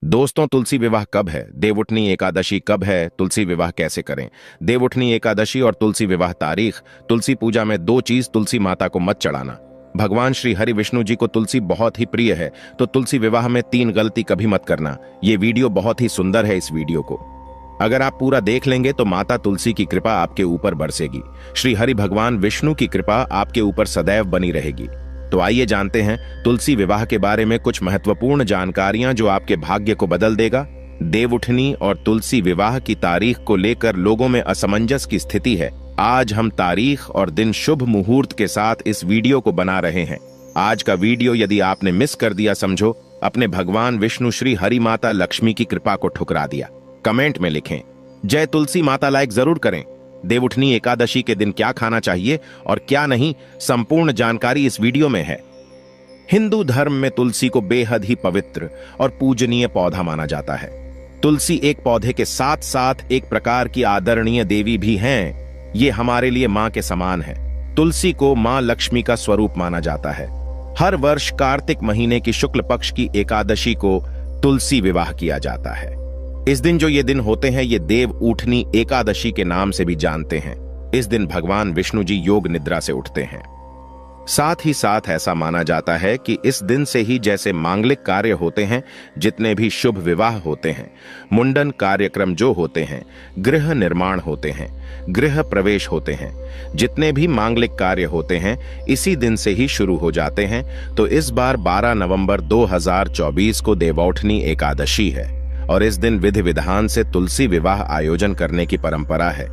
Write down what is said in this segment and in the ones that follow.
दोस्तों, तुलसी विवाह कब है? देवउठनी एकादशी कब है? तुलसी विवाह कैसे करें? देवउठनी एकादशी और तुलसी विवाह तारीख। तुलसी पूजा में दो चीज तुलसी माता को मत चढ़ाना। भगवान श्री हरि विष्णु जी को तुलसी बहुत ही प्रिय है, तो तुलसी विवाह में तीन गलती कभी मत करना। ये वीडियो बहुत ही सुंदर है। इस वीडियो को अगर आप पूरा देख लेंगे तो माता तुलसी की कृपा आपके ऊपर बरसेगी। श्री हरि भगवान विष्णु की कृपा आपके ऊपर सदैव बनी रहेगी। तो आइए जानते हैं तुलसी विवाह के बारे में कुछ महत्वपूर्ण जानकारियां जो आपके भाग्य को बदल देगा। देवउठनी और तुलसी विवाह की तारीख को लेकर लोगों में असमंजस की स्थिति है। आज हम तारीख और दिन शुभ मुहूर्त के साथ इस वीडियो को बना रहे हैं। आज का वीडियो यदि आपने मिस कर दिया, समझो अपने भगवान विष्णु श्री हरि माता लक्ष्मी की कृपा को ठुकरा दिया। कमेंट में लिखें जय तुलसी माता, लाइक जरूर करें। देवउठनी एकादशी के दिन क्या खाना चाहिए और क्या नहीं, संपूर्ण जानकारी इस वीडियो में है। हिंदू धर्म में तुलसी को बेहद ही पवित्र और पूजनीय पौधा माना जाता है। तुलसी एक पौधे के साथ साथ एक प्रकार की आदरणीय देवी भी हैं। ये हमारे लिए मां के समान है। तुलसी को मां लक्ष्मी का स्वरूप माना जाता है। हर वर्ष कार्तिक महीने की शुक्ल पक्ष की एकादशी को तुलसी विवाह किया जाता है। इस दिन जो ये दिन होते हैं, ये देवउठनी एकादशी के नाम से भी जानते हैं। इस दिन भगवान विष्णु जी योग निद्रा से उठते हैं। साथ ही साथ ऐसा माना जाता है कि इस दिन से ही जैसे मांगलिक कार्य होते हैं, जितने भी शुभ विवाह होते हैं, मुंडन कार्यक्रम जो होते हैं, गृह निर्माण होते हैं, गृह प्रवेश होते हैं, जितने भी मांगलिक कार्य होते हैं, इसी दिन से ही शुरू हो जाते हैं। तो इस बार 12 नवंबर 2024 को देवउठनी एकादशी है और इस दिन विधि विधान से तुलसी विवाह आयोजन करने की परंपरा है।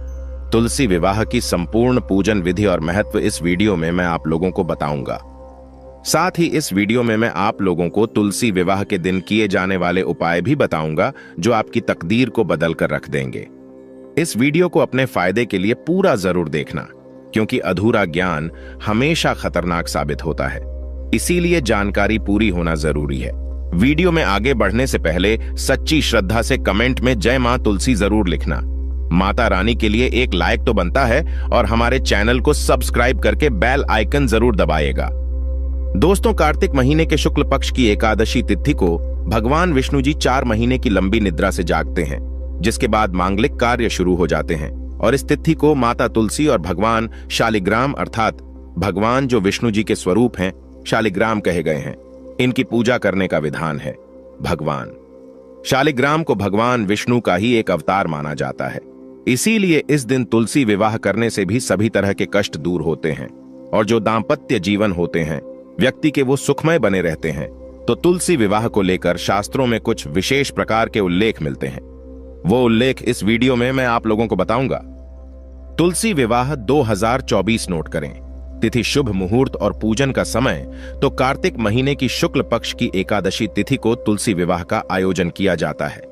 तुलसी विवाह की संपूर्ण पूजन विधि और महत्व इस वीडियो में मैं आप लोगों को बताऊंगा। साथ ही इस वीडियो में मैं आप लोगों को तुलसी विवाह के दिन किए जाने वाले उपाय भी बताऊंगा जो आपकी तकदीर को बदल कर रख देंगे। इस वीडियो को अपने फायदे के लिए पूरा जरूर देखना, क्योंकि अधूरा ज्ञान हमेशा खतरनाक साबित होता है। इसीलिए जानकारी पूरी होना जरूरी है। वीडियो में आगे बढ़ने से पहले सच्ची श्रद्धा से कमेंट में जय मां तुलसी जरूर लिखना। माता रानी के लिए एक लाइक तो बनता है और हमारे चैनल को सब्सक्राइब करके बेल आइकन जरूर दबाइएगा। दोस्तों, कार्तिक महीने के शुक्ल पक्ष की एकादशी तिथि को भगवान विष्णु जी 4 महीने की लंबी निद्रा से जागते हैं, जिसके बाद मांगलिक कार्य शुरू हो जाते हैं। और इस तिथि को माता तुलसी और भगवान शालिग्राम अर्थात भगवान जो विष्णु जी के स्वरूप हैं शालिग्राम कहे गए हैं, इनकी पूजा करने का विधान है। भगवान शालिग्राम को भगवान विष्णु का ही एक अवतार माना जाता है। इसीलिए इस दिन तुलसी विवाह करने से भी सभी तरह के कष्ट दूर होते हैं और जो दाम्पत्य जीवन होते हैं व्यक्ति के, वो सुखमय बने रहते हैं। तो तुलसी विवाह को लेकर शास्त्रों में कुछ विशेष प्रकार के उल्लेख मिलते हैं। वो उल्लेख इस वीडियो में मैं आप लोगों को बताऊंगा। तुलसी विवाह 2024 नोट करें। तिथि शुभ मुहूर्त और पूजन का समय तो कार्तिक महीने की शुक्ल पक्ष की एकादशी तिथि को तुलसी विवाह का आयोजन किया जाता है।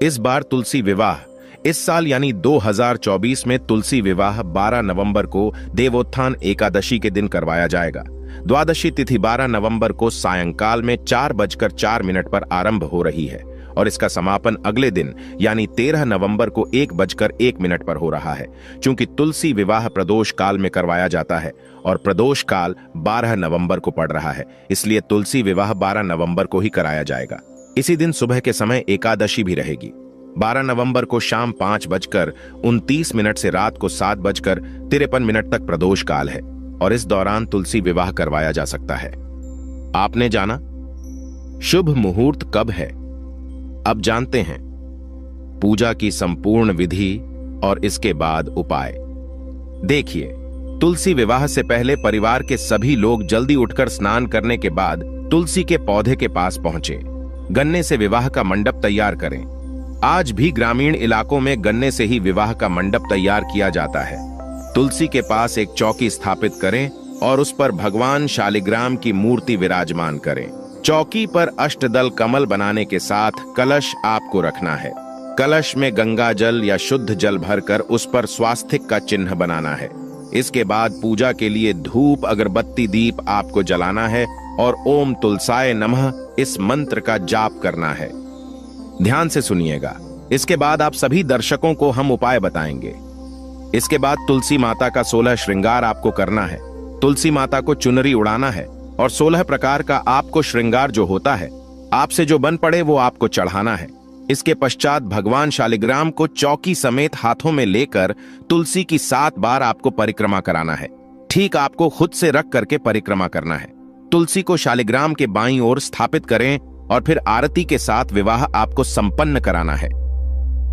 इस बार तुलसी विवाह इस साल यानी 2024 में तुलसी विवाह 12 नवंबर को देवोत्थान एकादशी के दिन करवाया जाएगा। द्वादशी तिथि 12 नवंबर को सायंकाल में 4:04 पर आरंभ हो रही है और इसका समापन अगले दिन यानी 13 नवंबर को 1:01 पर हो रहा है। चूंकि तुलसी विवाह प्रदोष काल में करवाया जाता है और प्रदोष काल 12 नवंबर को पड़ रहा है, इसलिए तुलसी विवाह 12 नवंबर को ही कराया जाएगा। इसी दिन सुबह के समय एकादशी भी रहेगी। 12 नवंबर को शाम 5:29 से रात को 7:53 तक प्रदोष काल है और इस दौरान तुलसी विवाह करवाया जा सकता है। आपने जाना शुभ मुहूर्त कब है? अब जानते हैं पूजा की संपूर्ण विधि और इसके बाद उपाय। देखिए, तुलसी विवाह से पहले परिवार के सभी लोग जल्दी उठकर स्नान करने के बाद तुलसी के पौधे के पास पहुंचे। गन्ने से विवाह का मंडप तैयार करें। आज भी ग्रामीण इलाकों में गन्ने से ही विवाह का मंडप तैयार किया जाता है। तुलसी के पास एक चौकी स्थापित करें और उस पर भगवान शालिग्राम की मूर्ति विराजमान करें। चौकी पर अष्टदल कमल बनाने के साथ कलश आपको रखना है। कलश में गंगा जल या शुद्ध जल भरकर उस पर स्वास्तिक का चिन्ह बनाना है। इसके बाद पूजा के लिए धूप, अगरबत्ती, दीप आपको जलाना है और ओम तुलसाय नमः इस मंत्र का जाप करना है। ध्यान से सुनिएगा। इसके बाद आप सभी दर्शकों को हम उपाय बताएंगे। इसके बाद तुलसी माता का 16 श्रृंगार आपको करना है। तुलसी माता को चुनरी उड़ाना है और 16 प्रकार का आपको श्रृंगार जो होता है आपसे जो बन पड़े वो आपको चढ़ाना है। इसके पश्चात भगवान शालिग्राम को चौकी समेत हाथों में लेकर तुलसी की 7 बार आपको परिक्रमा कराना है। ठीक आपको खुद से रख करके परिक्रमा करना है। तुलसी को शालिग्राम के बाईं ओर स्थापित करें और फिर आरती के साथ विवाह आपको संपन्न कराना है।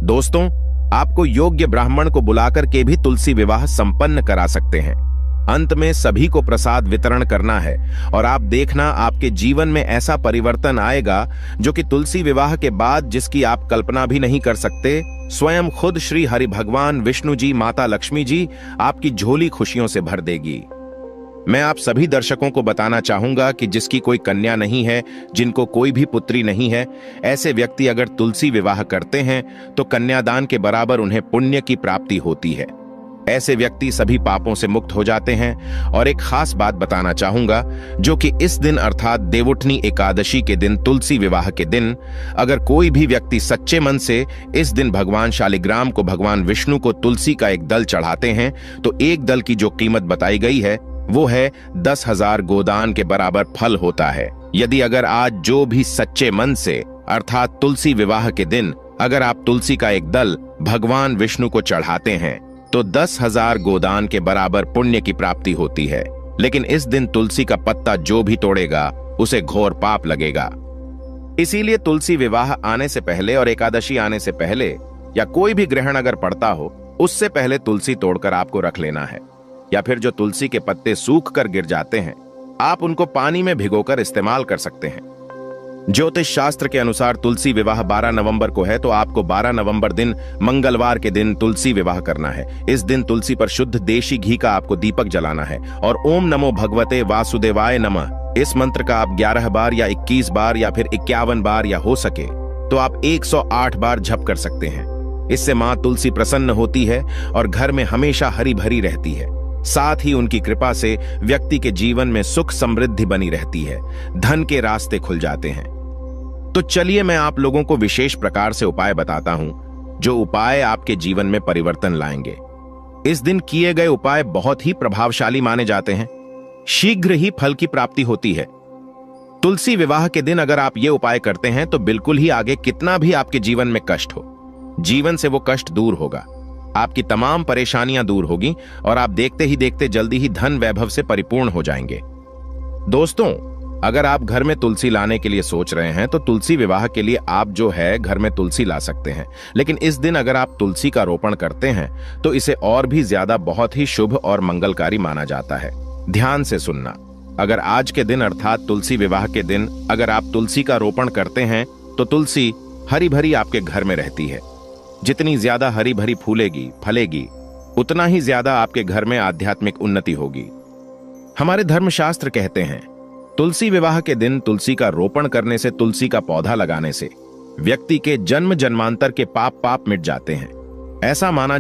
दोस्तों, आपको योग्य ब्राह्मण को बुलाकर के भी तुलसी विवाह संपन्न करा सकते हैं। अंत में सभी को प्रसाद वितरण करना है और आप देखना आपके जीवन में ऐसा परिवर्तन आएगा जो कि तुलसी विवाह के बाद जिसकी आप कल्पना भी नहीं कर सकते। स्वयं खुद श्री हरि भगवान विष्णु जी, माता लक्ष्मी जी आपकी झोली खुशियों से भर देगी। मैं आप सभी दर्शकों को बताना चाहूंगा कि जिसकी कोई कन्या नहीं है, जिनको कोई भी पुत्री नहीं है, ऐसे व्यक्ति अगर तुलसी विवाह करते हैं तो कन्यादान के बराबर उन्हें पुण्य की प्राप्ति होती है। ऐसे व्यक्ति सभी पापों से मुक्त हो जाते हैं। और एक खास बात बताना चाहूंगा, जो कि इस दिन अर्थात देवउठनी एकादशी के दिन, तुलसी विवाह के दिन, अगर कोई भी व्यक्ति सच्चे मन से इस दिन भगवान शालिग्राम को, भगवान विष्णु को तुलसी का एक दल चढ़ाते हैं तो एक दल की जो कीमत बताई गई है वो है 10,000 गोदान के बराबर फल होता है। यदि अगर आज जो भी सच्चे मन से अर्थात तुलसी विवाह के दिन अगर आप तुलसी का एक दल भगवान विष्णु को चढ़ाते हैं तो 10,000 गोदान के बराबर पुण्य की प्राप्ति होती है। लेकिन इस दिन तुलसी का पत्ता जो भी तोड़ेगा उसे घोर पाप लगेगा। इसीलिए तुलसी विवाह आने से पहले और एकादशी आने से पहले या कोई भी ग्रहण अगर पड़ता हो उससे पहले तुलसी तोड़कर आपको रख लेना है। या फिर जो तुलसी के पत्ते सूख कर गिर जाते हैं आप उनको पानी में भिगोकर इस्तेमाल कर सकते हैं। ज्योतिष शास्त्र के अनुसार तुलसी विवाह 12 नवंबर को है तो आपको 12 नवंबर दिन मंगलवार के दिन तुलसी विवाह करना है। इस दिन तुलसी पर शुद्ध देशी घी का आपको दीपक जलाना है और ओम नमो भगवते वासुदेवाय नमः इस मंत्र का आप 11 बार या 21 बार या फिर 51 बार या हो सके तो आप 108 बार जप कर सकते हैं। इससे मां तुलसी प्रसन्न होती है और घर में हमेशा हरी भरी रहती है। साथ ही उनकी कृपा से व्यक्ति के जीवन में सुख समृद्धि बनी रहती है, धन के रास्ते खुल जाते हैं। तो चलिए मैं आप लोगों को विशेष प्रकार से उपाय बताता हूं जो उपाय आपके जीवन में परिवर्तन लाएंगे। इस दिन किए गए उपाय बहुत ही प्रभावशाली माने जाते हैं। शीघ्र ही फल की प्राप्ति होती है। तुलसी विवाह के दिन अगर आप ये उपाय करते हैं तो बिल्कुल ही आगे कितना भी आपके जीवन में कष्ट हो, जीवन से वो कष्ट दूर होगा, आपकी तमाम परेशानियां दूर होगी और आप देखते ही देखते जल्दी ही धन वैभव से परिपूर्ण हो जाएंगे। दोस्तों, अगर आप घर में तुलसी लाने के लिए सोच रहे हैं तो तुलसी विवाह के लिए आप जो है घर में तुलसी ला सकते हैं। लेकिन इस दिन अगर आप तुलसी का रोपण करते हैं तो इसे और भी ज्यादा बहुत ही शुभ और मंगलकारी माना जाता है। ध्यान से सुनना, अगर आज के दिन अर्थात तुलसी विवाह के दिन अगर आप तुलसी का रोपण करते हैं तो तुलसी हरी भरी आपके घर में रहती है। जितनी ज्यादा हरी भरी फूलेगी फलेगी उतना ही ज्यादा आपके घर में आध्यात्मिक उन्नति होगी। हमारे धर्मशास्त्र कहते हैं तुलसी विवाह के दिन तुलसी का रोपण करने से, तुलसी का पौधा लगाने से व्यक्ति के जन्म जन्मांतर के पाप मिट जाते हैं। ऐसा माना